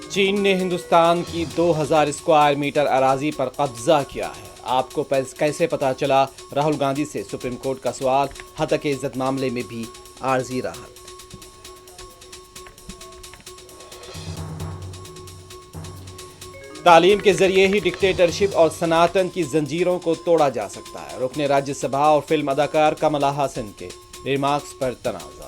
چین نے ہندوستان کی 2000 square metre اراضی پر قبضہ کیا ہے۔ آپ کو کیسے پتا چلا؟ راہل گاندھی سے سپریم کورٹ کا سوال۔ ہتک عزت معاملے میں بھی عارضی راحت۔ تعلیم کے ذریعے ہی ڈکٹیٹرشپ اور سناتن کی زنجیروں کو توڑا جا سکتا ہے۔ رکن راجیہ سبھا اور فلم اداکار کملا ہاسن کے ریمارکس پر تنازع۔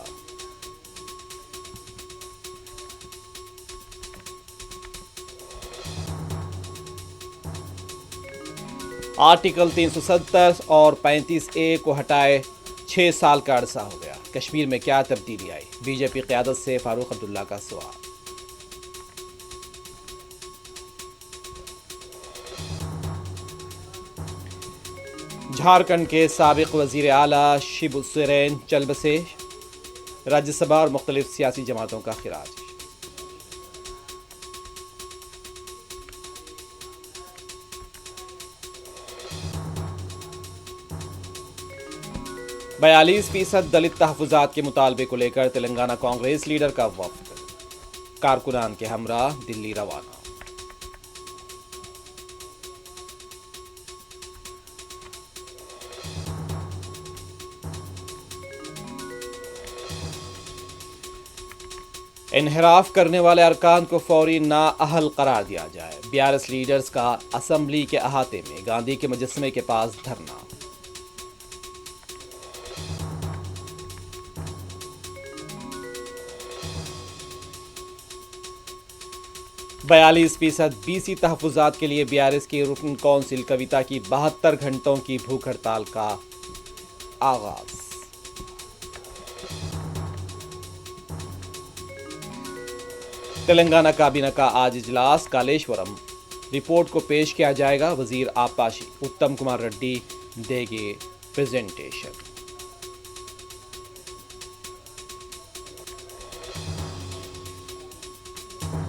آرٹیکل 370 اور 35A کو ہٹائے 6 سال کا عرصہ ہو گیا۔ کشمیر میں کیا تبدیلی آئی؟ بی جے پی قیادت سے فاروق عبداللہ کا سوال۔ جھارکھنڈ کے سابق وزیر اعلیٰ شیبو سورین چل بسے۔ راجیہ سبھا اور مختلف سیاسی جماعتوں کا خراج۔ 42% دلت تحفظات کے مطالبے کو لے کر تلنگانہ کانگریس لیڈر کا وفد کارکنان کے ہمراہ دلی روانہ۔ انحراف کرنے والے ارکان کو فوری نااہل قرار دیا جائے۔ BRS لیڈرز کا اسمبلی کے احاطے میں گاندھی کے مجسمے کے پاس دھرنا۔ %42 BC تحفظات کے لیے BRS کی رکن کونسل کویتا کی 72 گھنٹوں کی بھوک ہڑتال کا آغاز۔ تلنگانہ کابینہ کا آج اجلاس۔ کالیشورم رپورٹ کو پیش کیا جائے گا۔ وزیر آبپاشی اتم کمار ریڈی دیں گے پریزنٹیشن۔